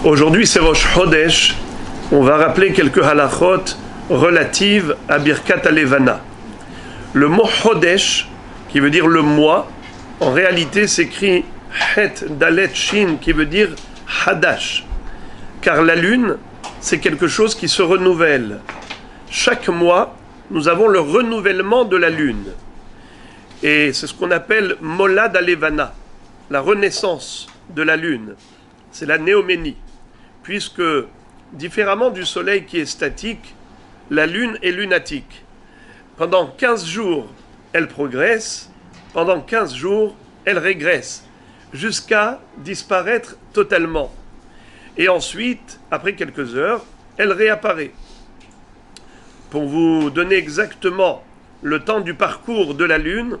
Aujourd'hui, c'est Rosh Chodesh. On va rappeler quelques halachot relatives à Birkat Halevana. Le mot Chodesh, qui veut dire le mois, en réalité s'écrit Het Dalet Shin, qui veut dire Hadash. Car la lune, c'est quelque chose qui se renouvelle. Chaque mois, nous avons le renouvellement de la lune. Et c'est ce qu'on appelle Molad Halevana, la renaissance de la lune. C'est la néoménie. Puisque, différemment du soleil qui est statique, la lune est lunatique. Pendant 15 jours, elle progresse, pendant 15 jours, elle régresse, jusqu'à disparaître totalement. Et ensuite, après quelques heures, elle réapparaît. Pour vous donner exactement le temps du parcours de la lune,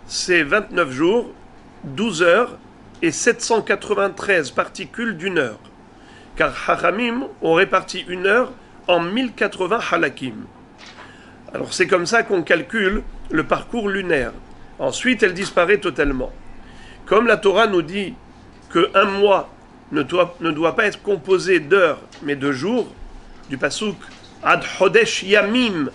c'est 29 jours, 12 heures et 793 particules d'une heure. Car Chachamim ont réparti une heure en 1080 halakim. Alors c'est comme ça qu'on calcule le parcours lunaire. Ensuite, elle disparaît totalement. Comme la Torah nous dit qu'un mois ne doit pas être composé d'heures, mais de jours, du pasuk Ad Chodesh Yamim,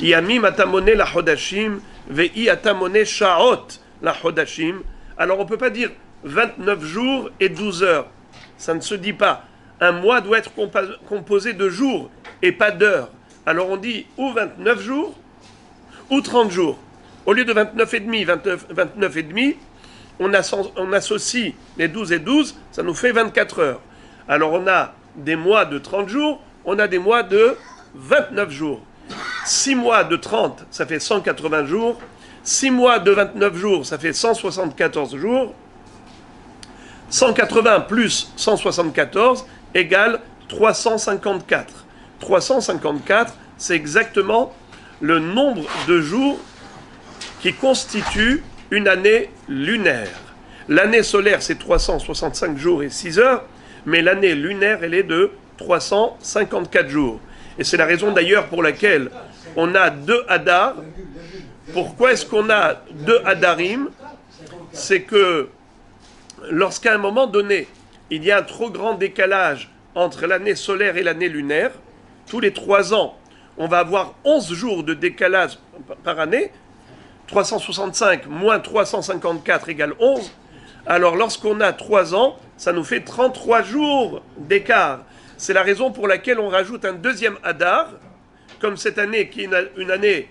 Yamim atamone la Chodashim, Ve'i atamone Sha'ot la Chodashim. Alors on ne peut pas dire 29 jours et 12 heures. Ça ne se dit pas. Un mois doit être composé de jours et pas d'heures. Alors on dit ou 29 jours ou 30 jours. Au lieu de 29 et demi, on associe les 12 et 12, ça nous fait 24 heures. Alors on a des mois de 30 jours, on a des mois de 29 jours. 6 mois de 30, ça fait 180 jours. 6 mois de 29 jours, ça fait 174 jours. 180 plus 174 égale 354. 354, c'est exactement le nombre de jours qui constitue une année lunaire. L'année solaire, c'est 365 jours et 6 heures, mais l'année lunaire, elle est de 354 jours. Et c'est la raison d'ailleurs pour laquelle on a 2 Hadar. Pourquoi est-ce qu'on a 2 Hadarim? C'est que lorsqu'à un moment donné, il y a un trop grand décalage entre l'année solaire et l'année lunaire, tous les 3 ans, on va avoir 11 jours de décalage par année, 365 moins 354 égale 11. Alors lorsqu'on a 3 ans, ça nous fait 33 jours d'écart. C'est la raison pour laquelle on rajoute un deuxième Hadar, comme cette année qui est une année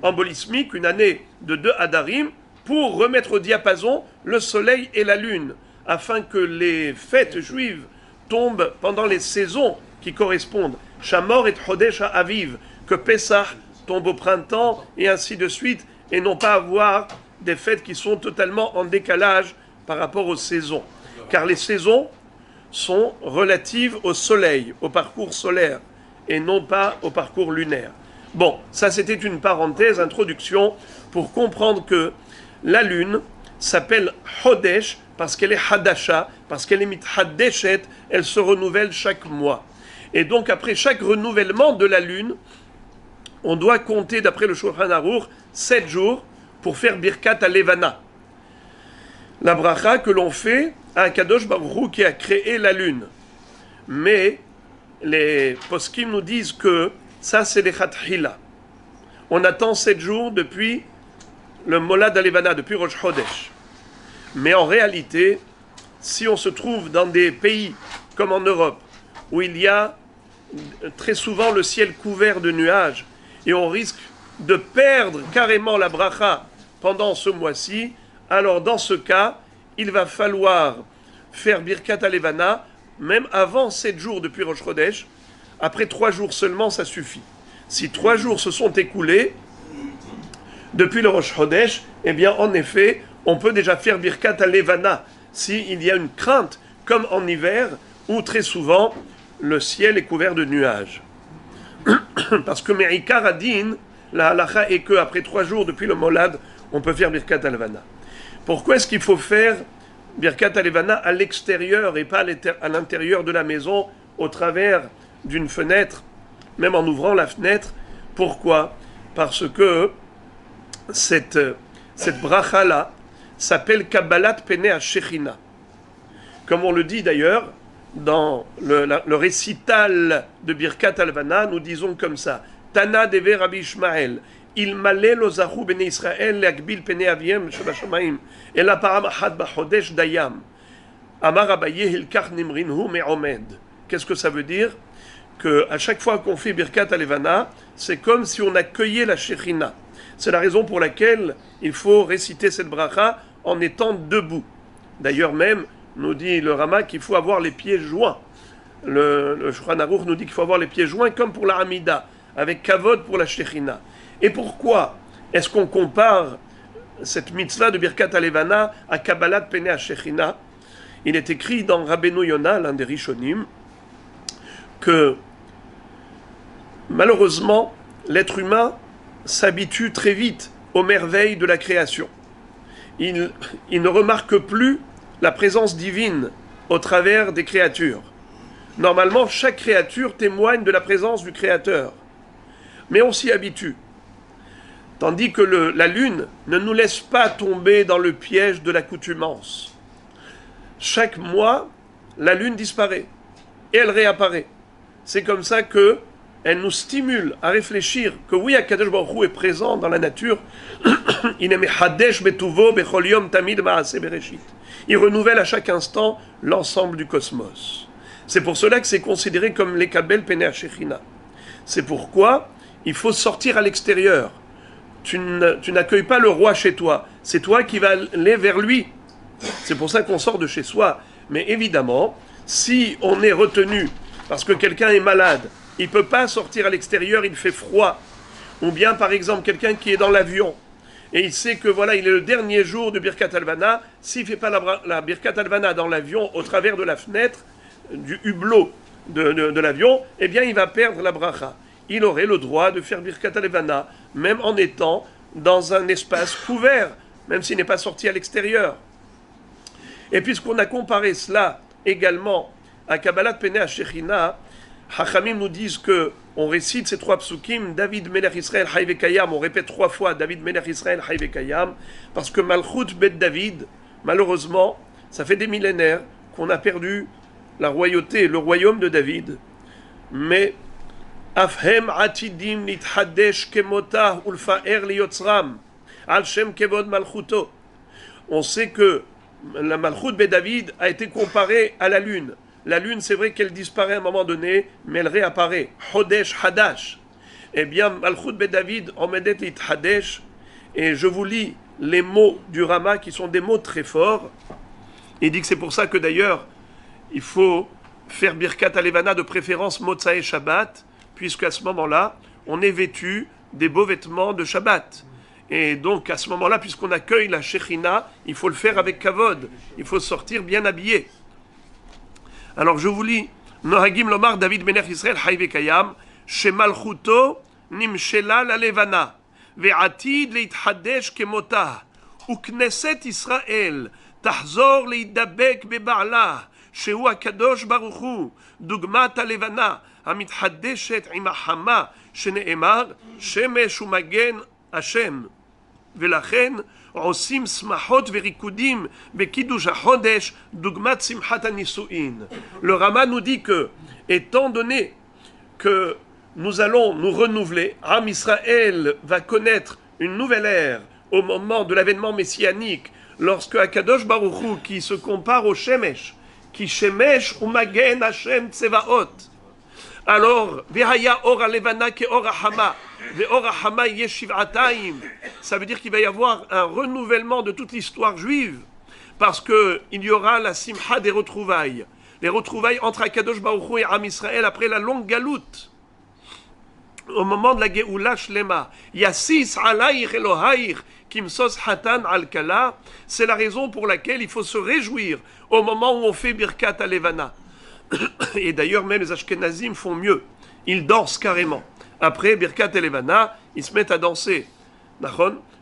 embolismique, une année de 2 Hadarim, pour remettre au diapason le soleil et la lune, afin que les fêtes juives tombent pendant les saisons qui correspondent. Shamor et Chodesh Aviv, que Pessah tombe au printemps, et ainsi de suite, et non pas avoir des fêtes qui sont totalement en décalage par rapport aux saisons. Car les saisons sont relatives au soleil, au parcours solaire, et non pas au parcours lunaire. Bon, ça c'était une parenthèse, introduction, pour comprendre que la lune s'appelle Chodesh parce qu'elle est Hadasha, parce qu'elle est Mithadeshet, elle se renouvelle chaque mois. Et donc après chaque renouvellement de la lune, on doit compter, d'après le Shulchan Aruch, 7 jours pour faire Birkat Halevana. La bracha que l'on fait à Akadosh Baruch Hu qui a créé la lune. Mais les poskim nous disent que ça c'est les Chatchila. On attend 7 jours depuis le Molad Halevana, depuis Rosh Chodesh. Mais en réalité, si on se trouve dans des pays comme en Europe, où il y a très souvent le ciel couvert de nuages, et on risque de perdre carrément la bracha pendant ce mois-ci, alors dans ce cas, il va falloir faire Birkat Halevana, même avant 7 jours depuis Rosh Chodesh. Après 3 jours seulement, ça suffit. Si 3 jours se sont écoulés depuis le Rosh Chodesh, eh bien en effet, on peut déjà faire Birkat Halevana s'il y a une crainte, comme en hiver, où très souvent le ciel est couvert de nuages. Parce que Me'ikar Adin, la halacha est qu'après 3 jours depuis le Molad, on peut faire Birkat Halevana. Pourquoi est-ce qu'il faut faire Birkat Halevana à l'extérieur et pas à l'intérieur de la maison, au travers d'une fenêtre, même en ouvrant la fenêtre? Pourquoi? Parce que cette bracha-là s'appelle Kabbalat Penei HaShechina. Comme on le dit d'ailleurs, dans le récital de Birkat Alvana, nous disons comme ça, Tana deve Rabbi Ishmael, il malé lo zahu bene Israël leakbil pene aviem shebashamayim, ela param ahad bachodesh dayam, amar abaye hilkach nimrinhu me'omed. Qu'est-ce que ça veut dire? Que à chaque fois qu'on fait Birkat Alevana, c'est comme si on accueillait la Shekhinah. C'est la raison pour laquelle il faut réciter cette bracha en étant debout. D'ailleurs même, nous dit le Rama qu'il faut avoir les pieds joints. Le Shulchan Aruch nous dit qu'il faut avoir les pieds joints comme pour la Hamida, avec kavod pour la Shekhinah. Et pourquoi est-ce qu'on compare cette mitzvah de Birkat Alevana à Kabbalat Pene Shekhinah? Il est écrit dans Rabbeinu Yonah, l'un des Rishonim, que malheureusement, l'être humain s'habitue très vite aux merveilles de la création. Il ne remarque plus la présence divine au travers des créatures. Normalement, chaque créature témoigne de la présence du Créateur. Mais on s'y habitue. Tandis que la lune ne nous laisse pas tomber dans le piège de l'accoutumance. Chaque mois, la lune disparaît et elle réapparaît. C'est comme ça que elle nous stimule à réfléchir que oui, Akadosh Baruch Hu est présent dans la nature. Il renouvelle à chaque instant l'ensemble du cosmos. C'est pour cela que c'est considéré comme l'Ekabel Pene Shekhinah. C'est pourquoi il faut sortir à l'extérieur. Tu n'accueilles pas le roi chez toi. C'est toi qui vas aller vers lui. C'est pour ça qu'on sort de chez soi. Mais évidemment, si on est retenu parce que quelqu'un est malade, il ne peut pas sortir à l'extérieur, il fait froid. Ou bien, par exemple, quelqu'un qui est dans l'avion, et il sait que voilà, il est le dernier jour de Birkat Alvana, s'il ne fait pas la Birkat Alvana dans l'avion, au travers de la fenêtre, du hublot de l'avion, eh bien, il va perdre la bracha. Il aurait le droit de faire Birkat Alvana, même en étant dans un espace couvert, même s'il n'est pas sorti à l'extérieur. Et puisqu'on a comparé cela également à Kabbalat Pene Shekhinah, Hachamim nous disent que on récite ces trois psukim, David Melech Israël Chai Vekayam, on répète 3 fois David Melech Israël Chai Vekayam, parce que Malchut Bet David, malheureusement, ça fait des millénaires qu'on a perdu la royauté, le royaume de David. Mais Afhem Atidim Nithadesh Kemotah Ulfaer Liyotzram Al Shem Kevod Malchuto. On sait que la Malchut Bet David a été comparée à la lune. La lune, c'est vrai qu'elle disparaît à un moment donné, mais elle réapparaît. Hodesh Hadash. Eh bien, Malchut Bet David, Omedet It Hadesh. Et je vous lis les mots du Rama qui sont des mots très forts. Il dit que c'est pour ça que d'ailleurs, il faut faire Birkat Alevana de préférence Motzae Shabbat, puisqu'à ce moment-là, on est vêtu des beaux vêtements de Shabbat. Et donc, à ce moment-là, puisqu'on accueille la Shekhinah, il faut le faire avec kavod. Il faut sortir bien habillé. Alors je vous lis, Nohagim Lomar David Melech Israël Chai Vekayam, Shemalchuto Nimshela la Levana, Ve'atid leithadesh kemotah, Ukneset Israël, Tahzor leidabek beba'lah, Shehu HaKadosh Baruch Hu, Dugmat HaLevana, Hamithadeshet im ha'chama, Shene'emar, Shemesh u'magen Hashem. ולכן עושים שמחות וריקודים בקידוש החודש דוגמת שמחת הנישואין. Le Rama nous dit que, étant donné que nous allons nous renouveler, Am Israël va connaître une nouvelle ère au moment de l'avènement messianique, lorsque Akadosh Baruch Hu, qui se compare au Shemesh, qui Shemesh ou Magen Hashem Tsevaot, alors, Vehaya or alevana ke or hama, ve or hama yeshivataim. Ça veut dire qu'il va y avoir un renouvellement de toute l'histoire juive, parce que il y aura la simcha des retrouvailles, les retrouvailles entre Akadosh Baruch Hu et Am Israël après la longue galoute. Au moment de la Geoula Shlema, Yassis alayich Elohaich kimsos hatan al kala. C'est la raison pour laquelle il faut se réjouir au moment où on fait Birkat Alevana. Et d'ailleurs, même les Ashkenazim font mieux. Ils dansent carrément. Après Birkat Elevana, ils se mettent à danser.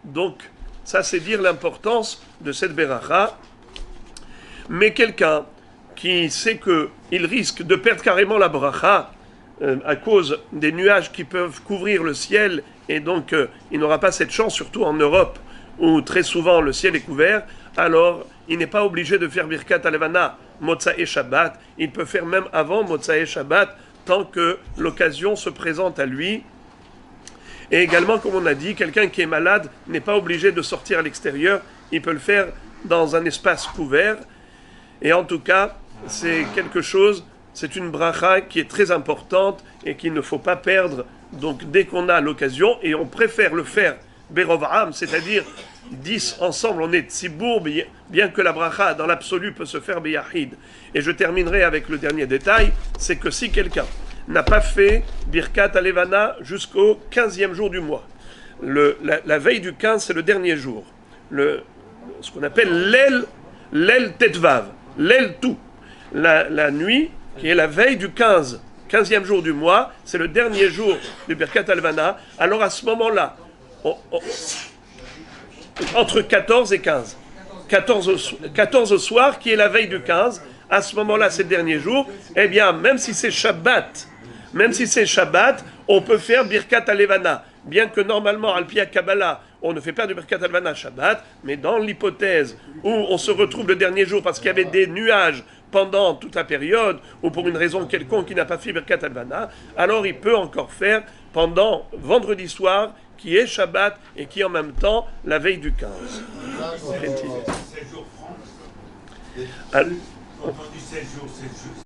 Donc, ça, c'est dire l'importance de cette beracha. Mais quelqu'un qui sait qu'il risque de perdre carrément la bracha à cause des nuages qui peuvent couvrir le ciel, et donc il n'aura pas cette chance, surtout en Europe, où très souvent le ciel est couvert, alors il n'est pas obligé de faire Birkat Alevana Motzae Shabbat. Il peut faire même avant Motzae Shabbat, tant que l'occasion se présente à lui. Et également, comme on a dit, quelqu'un qui est malade n'est pas obligé de sortir à l'extérieur. Il peut le faire dans un espace couvert. Et en tout cas, c'est quelque chose, c'est une bracha qui est très importante et qu'il ne faut pas perdre. Donc dès qu'on a l'occasion, et on préfère le faire Berov Am, c'est-à-dire 10 ensemble, on est Tzibour, bien que la bracha dans l'absolu peut se faire Beyahid. Et je terminerai avec le dernier détail, c'est que si quelqu'un n'a pas fait Birkat Alevana jusqu'au 15e jour du mois, la veille du 15, c'est le dernier jour, ce qu'on appelle l'El Tetvav, l'El tout, la nuit qui est la veille du 15e jour du mois, c'est le dernier jour du Birkat Alevana. Alors à ce moment-là, entre 14 et 15, 14 au soir, qui est la veille du 15, à ce moment-là, ces derniers jours, eh bien, même si c'est Shabbat, on peut faire Birkat Alevana. Bien que normalement, Al-Pia Kabbalah, on ne fait pas de Birkat Alevana Shabbat, mais dans l'hypothèse où on se retrouve le dernier jour parce qu'il y avait des nuages pendant toute la période, ou pour une raison quelconque qui n'a pas fait Birkat Alevana, alors il peut encore faire pendant vendredi soir, qui est Shabbat et qui est en même temps la veille du 15. C'est 7 jours francs. Entendu 7 jours, 7 jours.